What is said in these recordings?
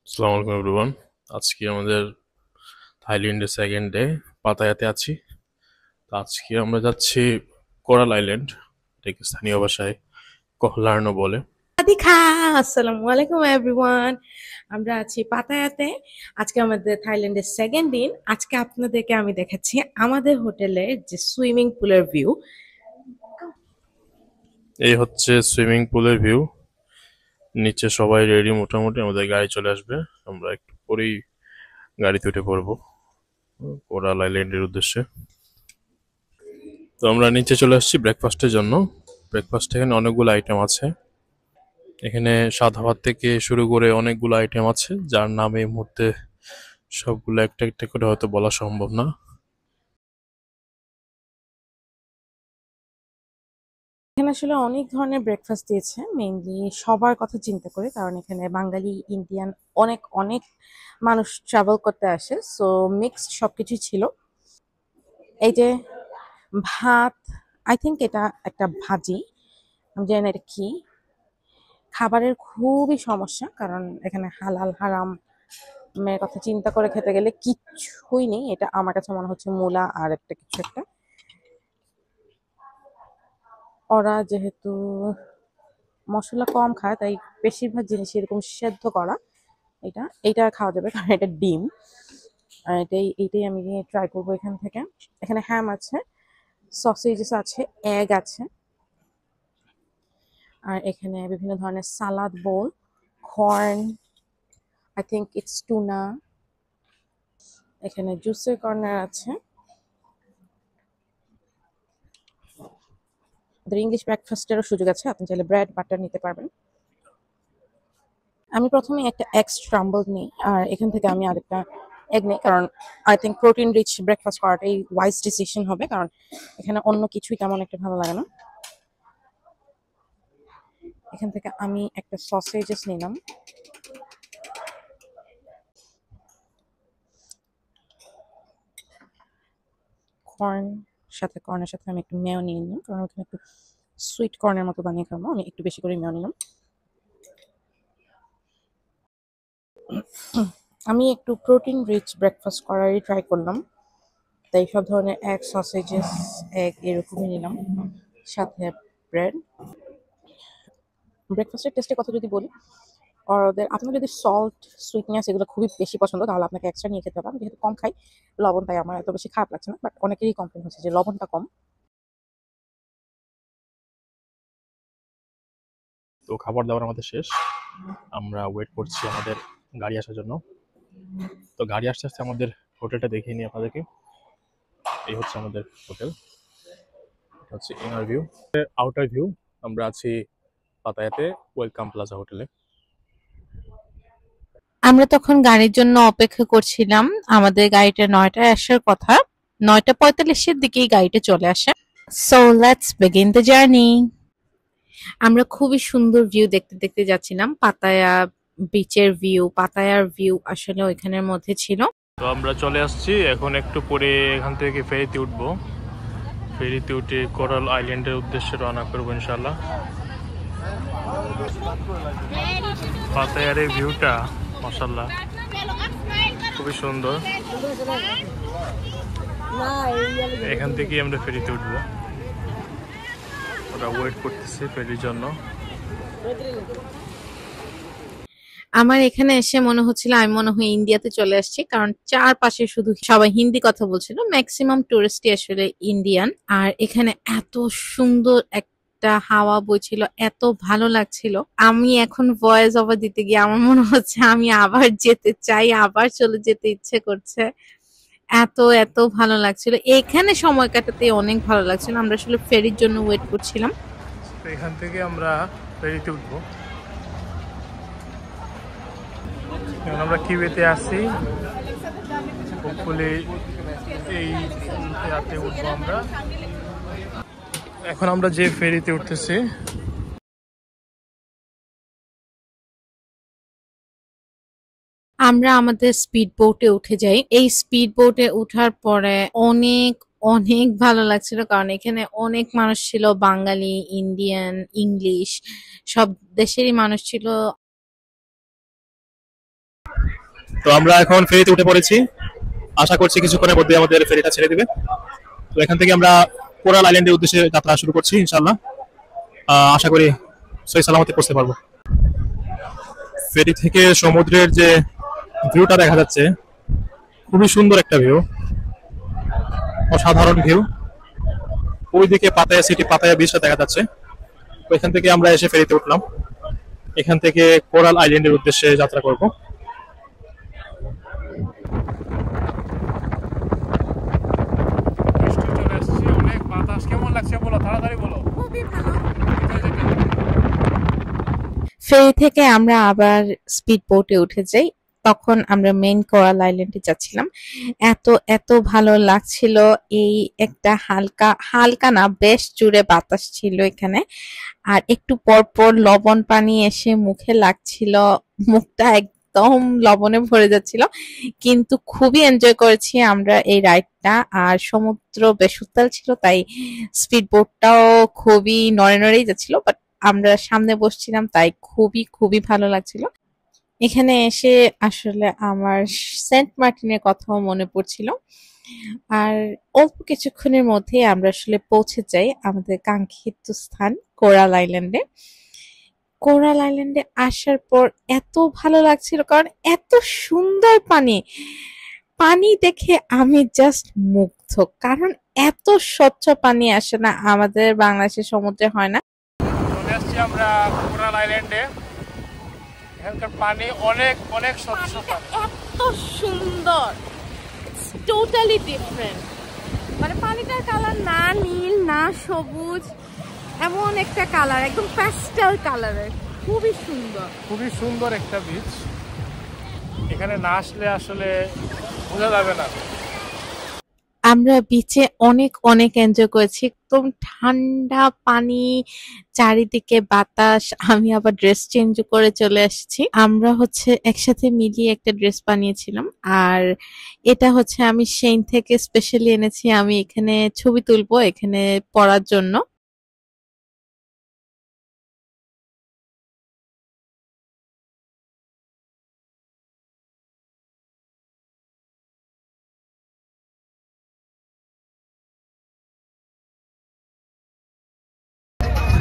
আসসালামু আলাইকুম এভরিওয়ান। আজকে আমাদের থাইল্যান্ডের সেকেন্ড ডে। পাতায়াতে আছি। তো আজকে আমরা যাচ্ছি কোরাল আইল্যান্ড, এটাকে স্থানীয় ভাষায় কহলার্নো বলে। রাধিকা, আসসালামু আলাইকুম এভরিওয়ান। আমরা আছি পাতায়াতে। আজকে আমাদের থাইল্যান্ডের সেকেন্ড দিন। আজকে আপনাদেরকে আমি দেখাচ্ছি আমাদের হোটেলের যে সুইমিং পুলের ভিউ। এই হচ্ছে সুইমিং পুলের ভিউ। নিচে সবাই রেডি, মোটামুটি আমাদের গাড়ি চলে আসবে। আমরা একটু পরেই গাড়িতে উঠে পড়বো কোরাল আইল্যান্ডের উদ্দেশ্যে। তো আমরা নিচে চলে আসছি ব্রেকফাস্টের জন্য। ব্রেকফাস্ট এখানে অনেকগুলো আইটেম আছে। এখানে সাদা ভাত থেকে শুরু করে অনেকগুলো আইটেম আছে, যার নাম এই মুহূর্তে সবগুলো একটা একটা করে হয়তো বলা সম্ভব না। এখানে আসলে অনেক ধরনের ব্রেকফাস্ট দিয়েছে, মেইনলি সবার কথা চিন্তা করে, কারণ এখানে বাঙালি, ইন্ডিয়ান অনেক অনেক মানুষ ট্রাভেল করতে আসে, সো মিক্সড সবকিছু ছিল। এই যে ভাত, আই থিঙ্ক এটা একটা ভাজি, আমি জানি না এটা কি। খাবারের খুবই সমস্যা, কারণ এখানে হালাল হারাম মেয়ের কথা চিন্তা করে খেতে গেলে কিচ্ছুই নেই। এটা আমার কাছে মনে হচ্ছে মূলা আর একটা কিছু একটা। ওরা যেহেতু মশলা কম খায়, তাই বেশিরভাগ জিনিস এরকম সেদ্ধ করা। এইটা খাওয়া যাবে, কারণ এটা ডিম। আর এইটাই আমি ট্রাই করবো এখান থেকে। এখানে হ্যাম আছে, সসেজেস আছে, এগ আছে, আর এখানে বিভিন্ন ধরনের salad bowl, corn, I think it's tuna. এখানে জুসের কর্নার আছে। ওদের ইংলিশ ব্রেকফাস্টেরও সুযোগ আছে, আপনি চাইলে ব্রেড বাটার নিতে পারবেন। আমি প্রথমে একটা এগ স্ক্রাম্বল নিই, আর এখান থেকে আমি আরেকটা এগ নিই, কারণ I think protein rich breakfast করাটাই ওয়াইজ ডিসিশন হবে, কারণ এখানে অন্য কিছুই তেমন একটা ভালো লাগে না। এখান থেকে আমি একটা সসেজেস নিলাম। কর্নের সাথে আমি একটু মেয়ো নিয়ে নিলাম, কারণ ওখানে একটু সুইট কর্নের মতো বানিয়ে খাবো, আমি একটু বেশি করে মেয়ো নিলাম। আমি একটু প্রোটিন রিচ ব্রেকফাস্ট করারই ট্রাই করলাম, তাই সব ধরনের এগ, সসেজেস, এগ এরকমই নিলাম, সাথে ব্রেড। ব্রেকফাস্টের টেস্টের কথা যদি বলি, ওদের আপনার যদি সল্ট, সুইটনেস এগুলো খুবই বেশি পছন্দ, তাহলে আপনাকে এক্সট্রা নিয়ে খেতে হবে। আমি যেহেতু কম খাই লবণ, তাই আমার এত বেশি খারাপ লাগছে না, বাট অনেকেরই কমপ্লেন হচ্ছে যে লবণটা কম। তো খাবার দাবার আমাদের শেষ। আমরা ওয়েট করছি আমাদের গাড়ি আসার জন্য। তো গাড়ি আসতে আসতে আমাদের হোটেলটা দেখিয়ে নিই আপনাদেরকে। এই হচ্ছে আমাদের হোটেল। এটা হচ্ছে ইনার ভিউ। Outer view. আমরা আছি পাতায়াতে ওয়েলকাম প্লাজা হোটেলে। আমরা তখন গাড়ির জন্য অপেক্ষা করছিলাম। আমাদের গাড়িটা 9টায় আসার কথা, 9টা 45-এর দিকেই গাড়িটা চলে আসে। So let's begin the journey. আমরা খুবই সুন্দর ভিউ দেখতে দেখতে যাচ্ছিলাম। পাতায়া বিচের ভিউ, পাতায়ার ভিউ আসলে ওইখানের মধ্যে ছিল। তো আমরা চলে আসছি, এখন একটু পরে এখান থেকে ফেরিতে উঠবো। ফেরিতে উঠে কোরাল আইল্যান্ডের উদ্দেশ্যে রওনা করবো ইনশাল্লাহ। পাতায়ার এই ভিউটা মাশাআল্লাহ খুবই সুন্দর। এখান থেকেই আমরা ফেরিতে উঠবো। ওরা ওয়েট করতেছে ফেরির জন্য। আমার এখানে এসে মনে হচ্ছিল আমি মনে হয় ইন্ডিয়াতে চলে আসছি, কারণ চারপাশে শুধু সবাই হিন্দি কথা বলছিল। ম্যাক্সিমাম টুরিস্টই আসলে ইন্ডিয়ান। আর এখানে এত সুন্দর একটা হাওয়া বইছিল, এত ভালো লাগছিল। আমি এখন ভয়েস ওভার দিতে গিয়ে আমার মনে হচ্ছে আমি আবার যেতে চাই, আবার চলে যেতে ইচ্ছে করছে। এত এত ভালো লাগছিল এখানে, সময় কাটাতে অনেক ভালো লাগছিল। আমরা আসলে ফেরির জন্য ওয়েট করছিলাম। তো এখান থেকে আমরা ফেরিতে উঠবো। এখন আমরা কিউয়েতে আসছি, হোপফুলি এই রাতে উঠবো আমরা। এখন আমরা যে ফেরিতে উঠতেছি, আমরা আমাদের স্পিড বোটে উঠে যাই। এই স্পিড বোটে উঠার পরে অনেক অনেক ভালো লাগছিল, কারণ এখানে অনেক মানুষ ছিল, বাঙালি, ইন্ডিয়ান, ইংলিশ, সব দেশেরই মানুষ ছিল। তো আমরা এখন ফেরিতে উঠে পড়েছি, আশা করছি কিছুক্ষণের মধ্যে আমাদের ফেরিটা ছেড়ে দিবে। তো এখান থেকে আমরা কোরাল আইল্যান্ডের উদ্দেশ্যে যাত্রা শুরু করছি ইনশাআল্লাহ। আশা করি সহি সালামতে পৌঁছতে পারবো। ফেরি থেকে সমুদ্রের যে ভিউটা দেখা যাচ্ছে, খুবই সুন্দর একটা ভিউ, অসাধারণ ভিউ। ওইদিকে পাতায়া সিটি, পাতায়া বিচটা দেখা যাচ্ছে। তো এখান থেকে আমরা এসে ফেরিতে উঠলাম, এখান থেকে কোরাল আইল্যান্ডের উদ্দেশ্যে যাত্রা করব। অনেক বাতাস, কেমন লাগছে বলো, তাড়াতাড়ি বলো। খুবই ভালো। ফেরি থেকে আমরা আবার স্পিড বোটে উঠে যাই। তখন আমরা মেইন কোরাল আইল্যান্ডে যাচ্ছিলাম। এত এত ভালো লাগছিল। এই একটা হালকা হালকা না, বেশ জোরে বাতাস ছিল এখানে। আর একটু পর পর লবণ পানি এসে মুখে লাগছিল, মুখটা একদম লবণে ভরে যাচ্ছিল। কিন্তু খুবই এনজয় করেছি আমরা এই রাইডটা। আর সমুদ্র বেশ উত্তাল ছিল, তাই স্পিড বোটটাও খুবই নড়ে নড়েই যাচ্ছিল। বাট আমরা সামনে বসছিলাম, তাই খুবই খুবই ভালো লাগছিল। এখানে এসে আসলে আমার সেন্ট মার্টিনের কথাও মনে পড়ছিল। আর অল্প কিছুক্ষণের মধ্যে আমরা আসলে পৌঁছে যাই আমাদের কাঙ্ক্ষিত স্থান কোরাল আইল্যান্ডে। কোরাল আইল্যান্ডে আসার পর এত ভালো লাগছিল, কারণ এত সুন্দর পানি। পানি দেখে আমি জাস্ট মুগ্ধ, কারণ এত স্বচ্ছ পানি আসে না, আমাদের বাংলাদেশের সমুদ্রে হয় না। চলে আসছি আমরা কোরাল আইল্যান্ডে। এখানকার পানি অনেক অনেক স্বচ্ছ পানি, এত সুন্দর, টোটালি ডিফারেন্ট। মানে পানিটার কালার না নীল না সবুজ, এমন একটা কালার, একদম প্যাস্টেল কালারের, খুবই সুন্দর। খুবই সুন্দর একটা বিচ। এখানে না আসলে আসলে বোঝা যাবে না। আমরা বিচে অনেক অনেক এনজয় করেছি, একদম ঠান্ডা পানি, চারিদিকে বাতাস। আমি আবার ড্রেস চেঞ্জ করে চলে এসেছি। আমরা একসাথে মিলিয়ে একটা ড্রেস বানিয়েছিলাম। আর এটা আমি সেইন থেকে স্পেশালি এনেছি, আমি এখানে ছবি তুলবো এখানে পরার জন্য।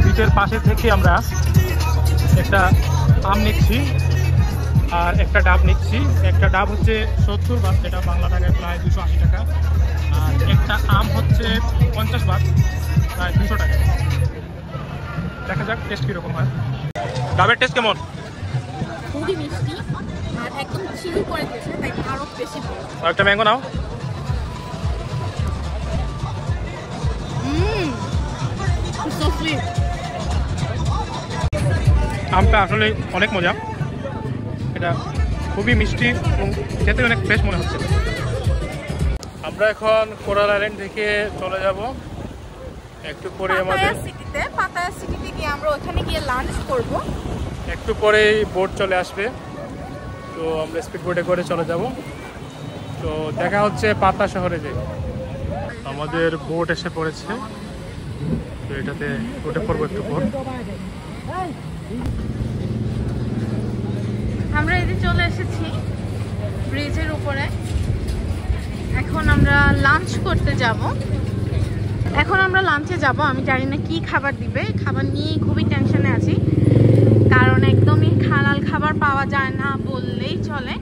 বিচের পাশে থেকে আমরা একটা আম নিচ্ছি আর একটা ডাব নিচ্ছি। একটা ডাব হচ্ছে 70 বাত, যেটা বাংলা টাকায় প্রায় 280 টাকা। আর একটা আম হচ্ছে 50 বাত, প্রায় 200 টাকা। দেখা যাক টেস্ট কিরকম হয়। ডাবের টেস্ট কেমন? খুবই মিষ্টি আর একদম চিল করে দিয়েছে, তাই আরো বেশি ভালো। আর একটা ম্যাঙ্গো নাও। So sweet. আমটা আসলে অনেক মজা, এটা খুবই মিষ্টি এবং খেতে অনেক ফ্রেশ মনে হচ্ছে। আমরা এখন কোরাল আইল্যান্ড থেকে চলে যাব একটু পরে আমাদের পাতায়া সিটিতে গিয়ে আমরা ওখানে গিয়ে লাঞ্চ করব। একটু পরেই বোট চলে আসবে, তো আমরা স্পিড বোটে করে চলে যাব। তো দেখা হচ্ছে পাতা শহরে। যে আমাদের বোট এসে পড়েছে, তো এটাতে উঠে পড়বো একটু পর। আমরা এদিকে চলে এসেছি ব্রিজের উপরে। এখন আমরা লাঞ্চ করতে যাব। আমি জানি না কি খাবার দিবে, খাবার নিয়ে খুবই টেনশনে আছি, কারণ একদমই হালাল খাবার পাওয়া যায় না বললেই চলে।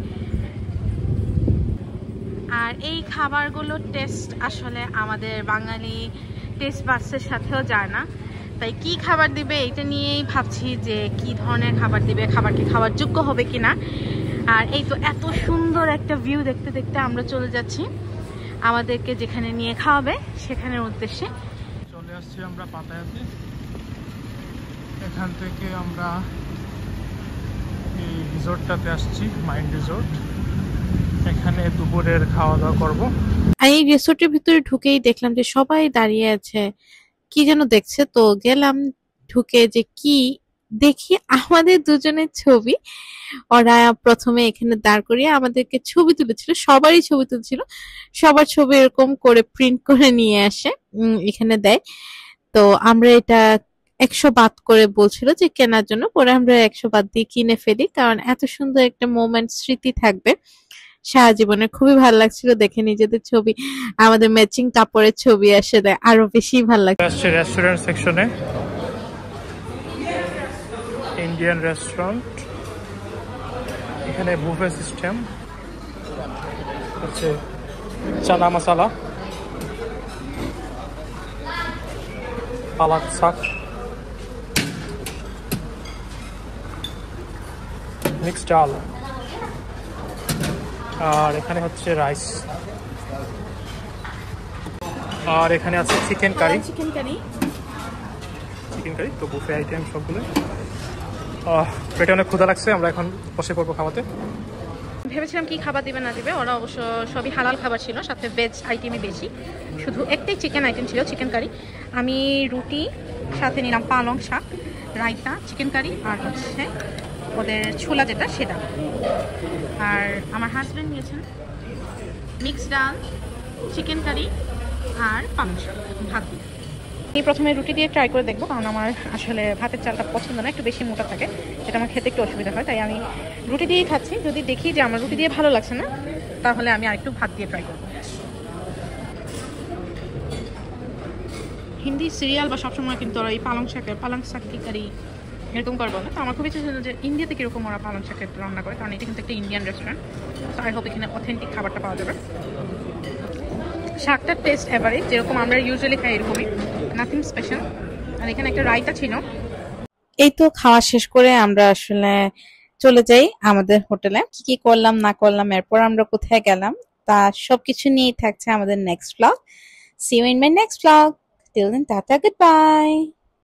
আর এই খাবারগুলোর টেস্ট আসলে আমাদের বাঙালি টেস্ট বাডসের সাথেও যায় না। তাই কি খাবার দিবে এটা নিয়েই ভাবছি যে কি ধরনের খাবার দিবে, খাবার কি খাওয়ার যোগ্য হবে কিনা। আর এই তো এত সুন্দর একটা ভিউ দেখতে দেখতে আমরা চলে যাচ্ছি আমাদেরকে যেখানে নিয়ে খাওয়াবে সেখানের উদ্দেশ্যে। চলে আসছি আমরা পাতায়াতে। এখান থেকে আমরা এই রিসোর্টটাতে আসছি, মাইন্ড রিসোর্ট। এখানে দুপুরের খাওয়া দাওয়া করবো। আর এই রিসোর্টের ভিতরে ঢুকেই দেখলাম যে সবাই দাঁড়িয়ে আছে, কি যেন দেখছে। তো গেলাম, ঢুকে যে কি দেখি, আমাদের দুজনের ছবি। ওরা প্রথমে এখানে দাঁড় করিয়ে আমাদেরকে ছবি তুলেছিল, সবারই ছবি তুলছিল। সবার ছবি এরকম করে প্রিন্ট করে নিয়ে আসে এখানে দেয়। তো আমরা এটা 100 বাত করে বলছিল যে কেনার জন্য, পরে আমরা 100 বাত দিয়ে কিনে ফেলি, কারণ এত সুন্দর একটা মোমেন্ট, স্মৃতি থাকবে সারা জীবনের। খুবই ভালো লাগছিল দেখে, নিজেদের ছবি, আমাদের ম্যাচিং কাপড়ের ছবি আসে আরো বেশি ভালো লাগছে। রেস্টুরেন্ট সেকশনে ইন্ডিয়ান রেস্টুরেন্ট, এখানে বুফে সিস্টেম হচ্ছে, চানা মশলা, পালাক শাক, মিক্সড ডাল, আর এখানে হচ্ছে রাইস, আর এখানে আছে চিকেন কারি। তো বুফে আইটেম সবগুলো। পেটে অনেক ক্ষুধা লাগছে, আমরা এখন বসে পড়বো খাওয়াতে। ভেবেছিলাম কি খাবার দিবে না দিবে, ওরা অবশ্য সবই হালাল খাবার ছিল, সাথে ভেজ আইটেমই বেশি, শুধু একটাই চিকেন আইটেম ছিল, চিকেন কারি। আমি রুটি সাথে নিলাম পালং শাক, রায়তা, চিকেন কারি, আর হচ্ছে ওদের ছোলা যেটা সেটা। আর আমার হাজব্যান্ড নিয়েছেন মিক্সড ডাল, চিকেন কারি আর পালং শাক ভাত দিয়ে। আমি প্রথমে রুটি দিয়ে ট্রাই করে দেখবো, কারণ আমার আসলে ভাতের চালটা পছন্দ না, একটু বেশি মোটা থাকে, যেটা আমার খেতে একটু অসুবিধা হয়, তাই আমি রুটি দিয়েই খাচ্ছি। যদি দেখি যে আমার রুটি দিয়ে ভালো লাগছে না, তাহলে আমি আরেকটু ভাত দিয়ে ট্রাই করবো। হিন্দি সিরিয়াল বা সবসময় কিন্তু ওরা এই পালং শাক কি কারি এরকম করে বলে, তো আমার খুব ইচ্ছা ছিল যে ইন্ডিয়াতে কীরকম ওরা পালং শাকের রান্না করে, কারণ এটা কিন্তু একটা ইন্ডিয়ান রেস্টুরেন্ট, তো আই হোপ এখানে অথেন্টিক খাবারটা পাওয়া যাবে। শাকটার টেস্ট এভারেজ, যেরকম আমরা ইউজুয়ালি খাই এরকমই, নাথিং স্পেশাল। আর এখানে একটা রায়তা ছিল। এই তো খাওয়া শেষ করে আমরা আসলে চলে যাই আমাদের হোটেলে। কি কি করলাম না করলাম, এরপর আমরা কোথায় গেলাম, তা সবকিছু নিয়েই থাকছে আমাদের next blog. See you in my next blog. Till then, tata, good bye.